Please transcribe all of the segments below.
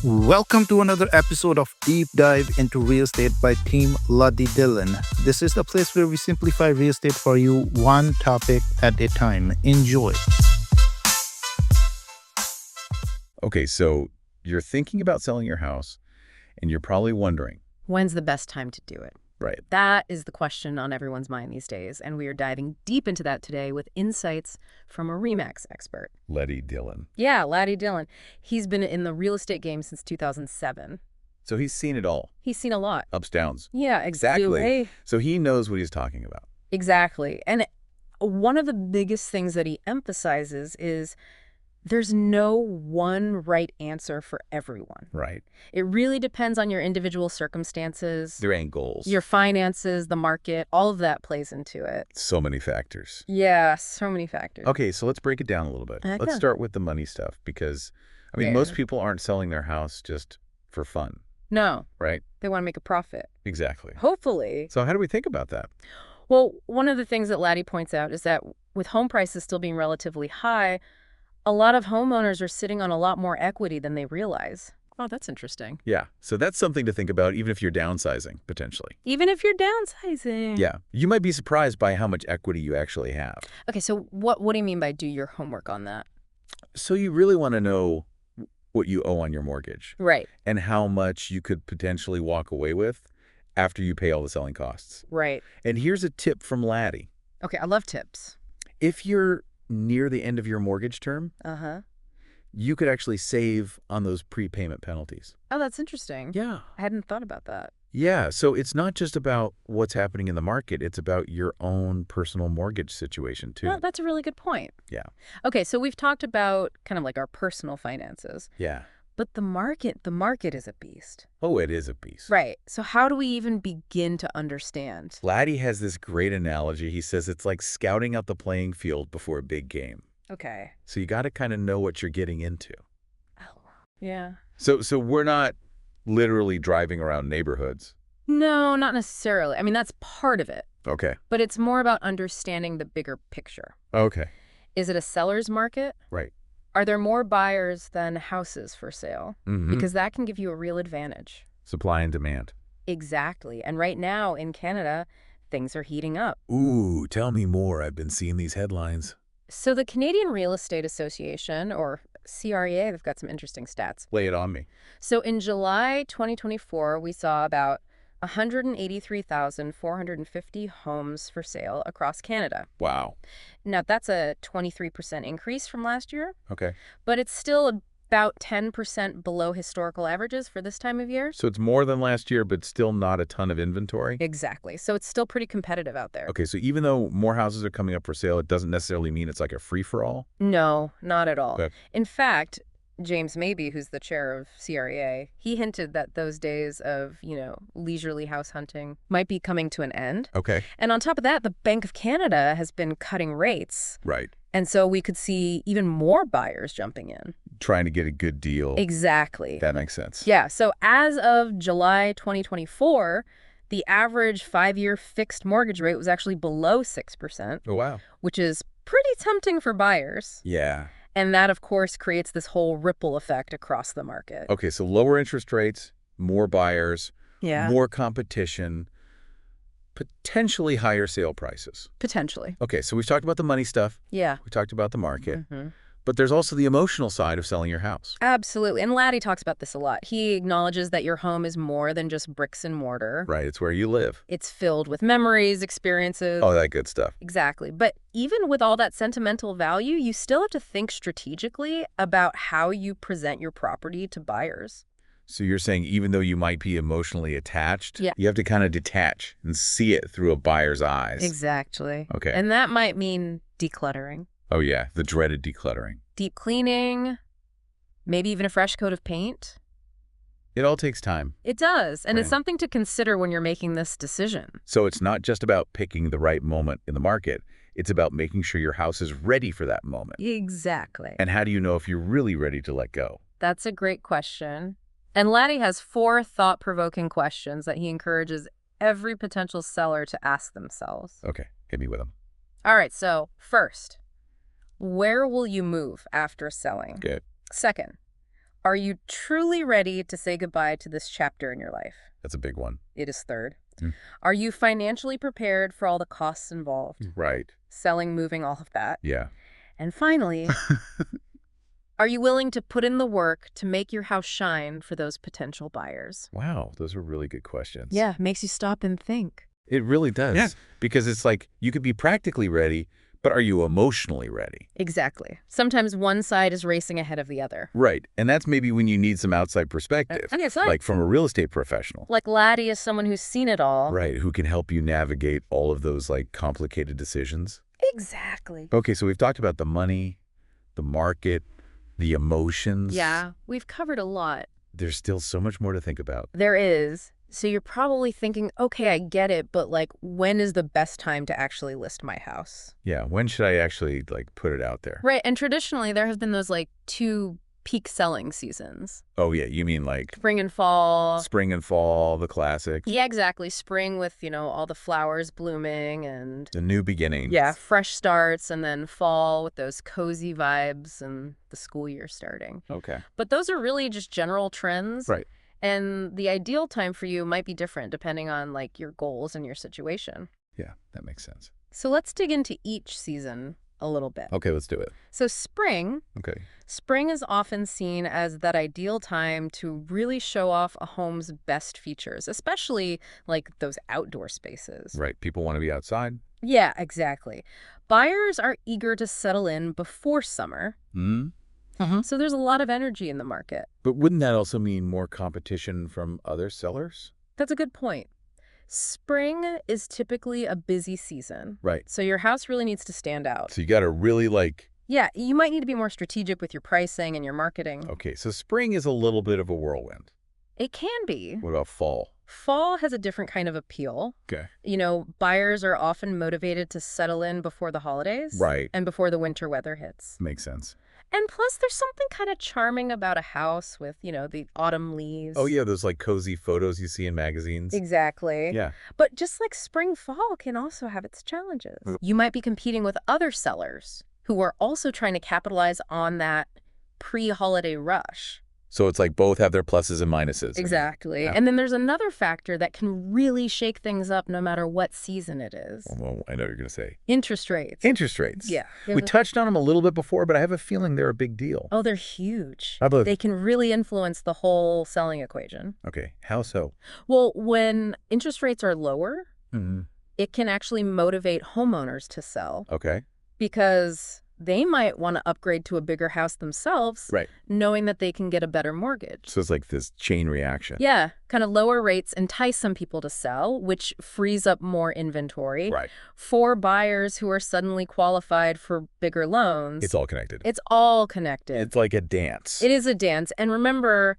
Welcome to another episode of Deep Dive into Real Estate by Team Laddi Dhillon. This is the place where we simplify real estate for you, one topic at a time. Enjoy. Okay, so you're thinking about selling your house, and you're probably wondering, when's the best time to do it? right? That is the question on everyone's mind these days, and we are diving deep into that today with insights from a RE/MAX expert. Laddi Dhillon. Yeah, Laddi Dhillon. He's been in the real estate game since 2007. So he's seen it all, He's seen a lot. ups, downs. Yeah, exactly. So he knows what he's talking about. Exactly. And one of the biggest things that he emphasizes is there's no one right answer for everyone. Right. It really depends on your individual circumstances, Their end goals. your finances, the market, all of that plays into it. So many factors. Yeah, so many factors. Okay, so let's break it down a little bit. Heck Let's yeah. start with the money stuff because, Yeah. most people aren't selling their house just for fun, No, right? they want to make a profit. Exactly. Hopefully. So how do we think about that? Well, one of the things that Laddi points out is that with home prices still being relatively high, a lot of homeowners are sitting on a lot more equity than they realize. Oh, that's interesting. Yeah, so that's something to think about even if you're downsizing, potentially. Even if you're downsizing. Yeah, you might be surprised by how much equity you actually have. Okay, so what do you mean by do your homework on that? So you really want to know what you owe on your mortgage Right, and how much you could potentially walk away with after you pay all the selling costs. right. And here's a tip from Laddi. Okay, I love tips. If you're near the end of your mortgage term, Uh-huh. you could actually save on those prepayment penalties. Oh, that's interesting. Yeah. I hadn't thought about that. Yeah, so it's not just about what's happening in the market. It's about your own personal mortgage situation, too. Well, that's a really good point. Yeah. Okay, so we've talked about kind of like our personal finances, Yeah. but the market is a beast. Oh, it is a beast. Right. So how do we even begin to understand? Laddi has this great analogy. He says it's like scouting out the playing field before a big game. Okay. So you got to kind of know what you're getting into. Oh. Yeah. So we're not literally driving around neighborhoods. No, not necessarily. I mean, that's part of it, Okay. but it's more about understanding the bigger picture. Okay. Is it a seller's market? Right. Are there more buyers than houses for sale? Mm-hmm. Because that can give you a real advantage. Supply and demand. Exactly. And right now in Canada, things are heating up. Ooh, tell me more. I've been seeing these headlines. So the Canadian Real Estate Association, or CREA, they've got some interesting stats. Lay it on me. So in July 2024, we saw about 183,450 homes for sale across Canada. Wow. Now, that's a 23% increase from last year, Okay. but it's still about 10% below historical averages for this time of year. So it's more than last year, but still not a ton of inventory? Exactly. So it's still pretty competitive out there. Okay, so even though more houses are coming up for sale, it doesn't necessarily mean it's like a free-for-all? No, not at all. Okay. In fact, James Mabey, who's the chair of CREA, he hinted that those days of, leisurely house hunting might be coming to an end. Okay. And on top of that, the Bank of Canada has been cutting rates. Right. And so we could see even more buyers jumping in. Trying to get a good deal. Exactly. That makes sense. Yeah. So as of July 2024, the average 5-year fixed mortgage rate was actually below 6%, Oh, wow. which is pretty tempting for buyers. Yeah. And that, of course, creates this whole ripple effect across the market. Okay, so lower interest rates, more buyers, Yeah. more competition, potentially higher sale prices. Potentially. Okay, so we've talked about the money stuff. Yeah. We talked about the market. Mhm. But there's also the emotional side of selling your house. Absolutely. And Laddi talks about this a lot. He acknowledges that your home is more than just bricks and mortar. Right, it's where you live. It's filled with memories, experiences. Oh, that good stuff. Exactly. But even with all that sentimental value, you still have to think strategically about how you present your property to buyers. So you're saying even though you might be emotionally attached, Yeah. you have to kind of detach and see it through a buyer's eyes. Exactly. Okay. And that might mean decluttering, Oh, yeah, the dreaded decluttering. deep cleaning, maybe even a fresh coat of paint. It all takes time. It does. And it's Right. something to consider when you're making this decision. So it's not just about picking the right moment in the market. It's about making sure your house is ready for that moment. Exactly. And how do you know if you're really ready to let go? That's a great question. And Laddi has 4 thought-provoking questions that he encourages every potential seller to ask themselves. Okay, hit me with them. All right, so first, where will you move after selling? Good. Second, Are you truly ready to say goodbye to this chapter in your life? That's a big one. It is third. Mm. Are you financially prepared for all the costs involved? Right. Selling, moving, all of that. Yeah. And finally, are you willing to put in the work to make your house shine for those potential buyers? Wow, those are really good questions. Yeah, makes you stop and think. It really does. Yeah. Because it's like you could be practically ready, but are you emotionally ready? Exactly. Sometimes one side is racing ahead of the other. Right. And that's maybe when you need some outside perspective, Okay, so like from a real estate professional. like Laddi is someone who's seen it all. Right, who can help you navigate all of those like complicated decisions. Exactly. Okay, so we've talked about the money, the market, the emotions. Yeah, we've covered a lot. There's still so much more to think about. There is. So you're probably thinking, okay, I get it, but like, when is the best time to actually list my house? Yeah, when should I actually like put it out there? Right, and traditionally there have been those like two peak selling seasons. Oh yeah, you mean like Spring and fall. spring and fall, the classics. Yeah, exactly. Spring with, all the flowers blooming and The new beginning. yeah, fresh starts, and then fall with those cozy vibes and the school year starting. Okay. But those are really just general trends. Right. And the ideal time for you might be different depending on like your goals and your situation. Yeah, that makes sense. So let's dig into each season a little bit. Okay, let's do it. So spring is often seen as that ideal time to really show off a home's best features, especially like those outdoor spaces. Right. People want to be outside. Yeah, exactly. Buyers are eager to settle in before summer. Hmm. So there's a lot of energy in the market. But wouldn't that also mean more competition from other sellers? That's a good point. Spring is typically a busy season. Right. So your house really needs to stand out. So you got to really like, Yeah, you might need to be more strategic with your pricing and your marketing. okay, so spring is a little bit of a whirlwind. It can be. What about fall? Fall has a different kind of appeal. Okay. Buyers are often motivated to settle in before the holidays. Right. And before the winter weather hits. Makes sense. And plus, there's something kind of charming about a house with, the autumn leaves. Oh, yeah, those like cozy photos you see in magazines. Exactly. Yeah. But just like spring, fall can also have its challenges. You might be competing with other sellers who are also trying to capitalize on that pre-holiday rush. So it's like both have their pluses and minuses. Exactly. Yeah. And then there's another factor that can really shake things up no matter what season it is. Well, I know what you're going to say. Interest rates. Interest rates. Yeah. We touched on them a little bit before, but I have a feeling they're a big deal. Oh, they're huge. How about- They can really influence the whole selling equation. Okay. How so? Well, when interest rates are lower, Mm-hmm. it can actually motivate homeowners to sell Okay. because they might want to upgrade to a bigger house themselves, Right. knowing that they can get a better mortgage. So it's like this chain reaction. Yeah, kind of lower rates entice some people to sell, which frees up more inventory. Right. For buyers who are suddenly qualified for bigger loans. It's all connected. It's all connected. It's like a dance. It is a dance. And remember,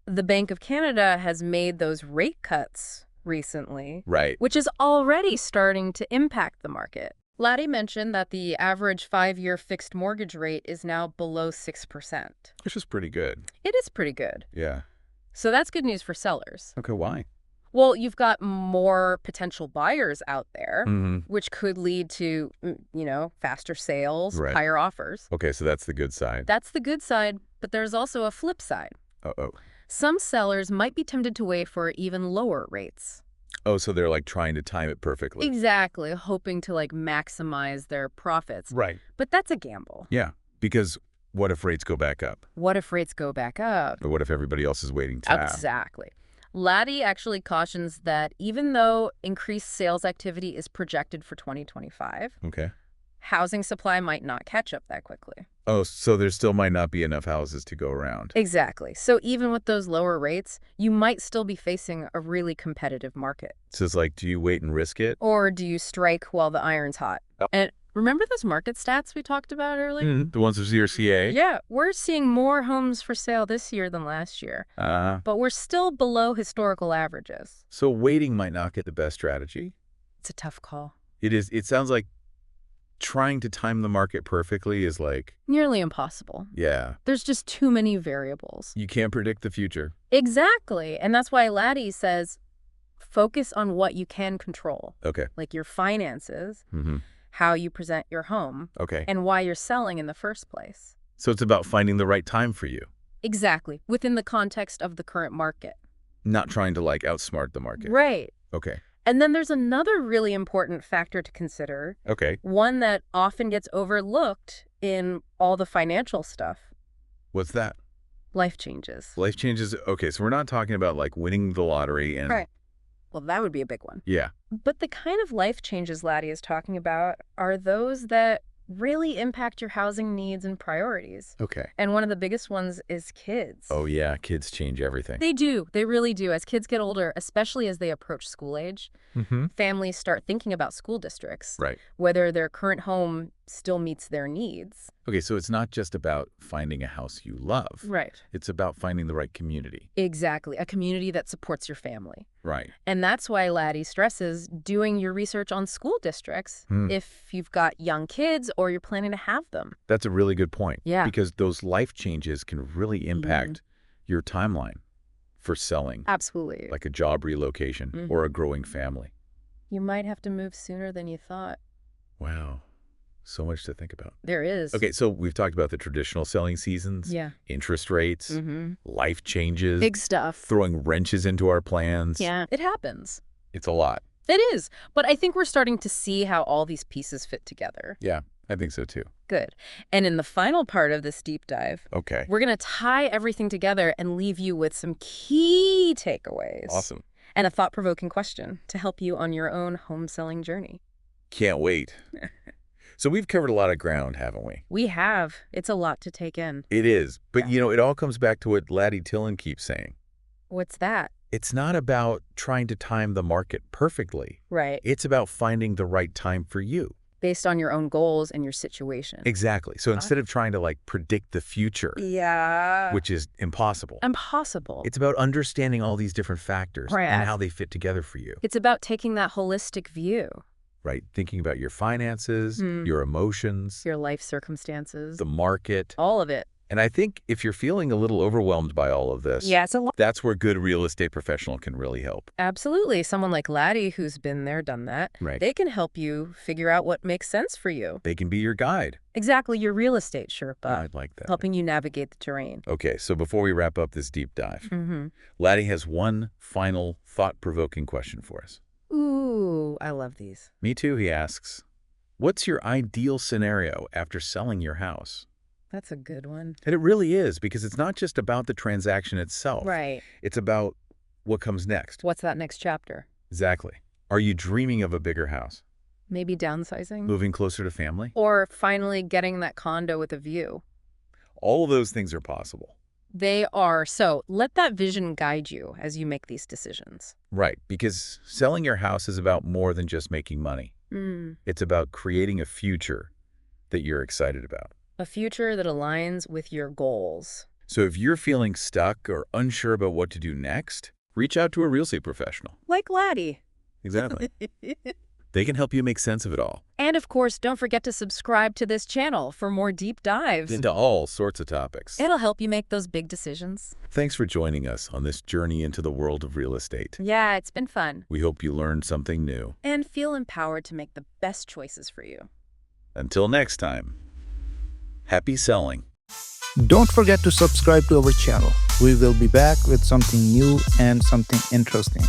the Bank of Canada has made those rate cuts recently, Right. which is already starting to impact the market. Laddi mentioned that the average 5-year fixed mortgage rate is now below 6%. Which is pretty good. It is pretty good. Yeah. So that's good news for sellers. Okay, why? Well, you've got more potential buyers out there, Mm-hmm. which could lead to, faster sales, Right. higher offers. Okay, so that's the good side. That's the good side, but there's also a flip side. Uh-oh. Some sellers might be tempted to wait for even lower rates. Oh, so they're like trying to time it perfectly. Exactly, hoping to maximize their profits. Right. But that's a gamble. Yeah, because what if rates go back up? What if rates go back up? But what if everybody else is waiting to Exactly. Laddi actually cautions that even though increased sales activity is projected for 2025, Okay. housing supply might not catch up that quickly. Oh, so there still might not be enough houses to go around. Exactly. So even with those lower rates, you might still be facing a really competitive market. So it's like, do you wait and risk it? Or do you strike while the iron's hot? Oh. And remember those market stats we talked about earlier? The ones of CRCA? Yeah, we're seeing more homes for sale this year than last year. But we're still below historical averages. So waiting might not get the best strategy. It's a tough call. It is. It sounds like trying to time the market perfectly is like, Nearly impossible. yeah, There's just too many variables. you can't predict the future. Exactly. And that's why Laddi says focus on what you can control, Okay. like your finances, Mm-hmm. how you present your home, Okay. and why you're selling in the first place. So it's about finding the right time for you. Exactly. Within the context of the current market. Not trying to like outsmart the market. Right. Okay. And then there's another really important factor to consider, Okay. one that often gets overlooked in all the financial stuff. What's that? Life changes. Life changes. Okay, so we're not talking about like winning the lottery and Right. Well, that would be a big one. yeah. But the kind of life changes Laddi is talking about are those that really impact your housing needs and priorities. Okay. And one of the biggest ones is kids. Oh yeah, kids change everything. They do. They really do. As kids get older, especially as they approach school age, families start thinking about school districts, Right. whether their current home still meets their needs. Okay, so it's not just about finding a house you love. Right. It's about finding the right community. Exactly. A community that supports your family. Right. And that's why Laddi stresses doing your research on school districts if you've got young kids or you're planning to have them. That's a really good point. Yeah. Because those life changes can really impact your timeline for selling, Absolutely. like a job relocation or a growing family. You might have to move sooner than you thought. Wow. So much to think about. There is. Okay, so we've talked about the traditional selling seasons, Yeah. interest rates, life changes, Big stuff. throwing wrenches into our plans. Yeah. It happens. It's a lot. It is. But I think we're starting to see how all these pieces fit together. Yeah, I think so too. Good. And in the final part of this deep dive, Okay. we're going to tie everything together and leave you with some key takeaways. Awesome. And a thought-provoking question to help you on your own home selling journey. Can't wait. So we've covered a lot of ground, haven't we? We have. It's a lot to take in. It is. But, you know, it all comes back to what Laddi Dhillon keeps saying. What's that? It's not about trying to time the market perfectly. Right. It's about finding the right time for you. Based on your own goals and your situation. Exactly. So instead of trying to like predict the future, Yeah. which is impossible, Impossible. it's about understanding all these different factors Right. and how they fit together for you, It's about taking that holistic view. right? Thinking about your finances, your emotions, Your life circumstances. the market. All of it. And I think if you're feeling a little overwhelmed by all of this, Yeah, it's a lot. that's where good real estate professional can really help. Absolutely. Someone like Laddi, who's been there, done that, Right. they can help you figure out what makes sense for you. They can be your guide. Exactly, your real estate Sherpa, I'd like that. helping you navigate the terrain. Okay, so before we wrap up this deep dive, Laddi has one final thought-provoking question for us. Ooh, I love these. Me too, he asks. What's your ideal scenario after selling your house? That's a good one. And it really is, because it's not just about the transaction itself. Right. It's about what comes next. What's that next chapter? Exactly. Are you dreaming of a bigger house? Maybe downsizing? Moving closer to family? Or finally getting that condo with a view. All of those things are possible. They are. So let that vision guide you as you make these decisions. Right, because selling your house is about more than just making money. It's about creating a future that you're excited about. A future that aligns with your goals. So if you're feeling stuck or unsure about what to do next, reach out to a real estate professional. Like Laddi. Exactly. They can help you make sense of it all. And of course, don't forget to subscribe to this channel for more deep dives. Into all sorts of topics. It'll help you make those big decisions. Thanks for joining us on this journey into the world of real estate. Yeah, it's been fun. We hope you learned something new. And feel empowered to make the best choices for you. Until next time, happy selling. Don't forget to subscribe to our channel. We will be back with something new and something interesting.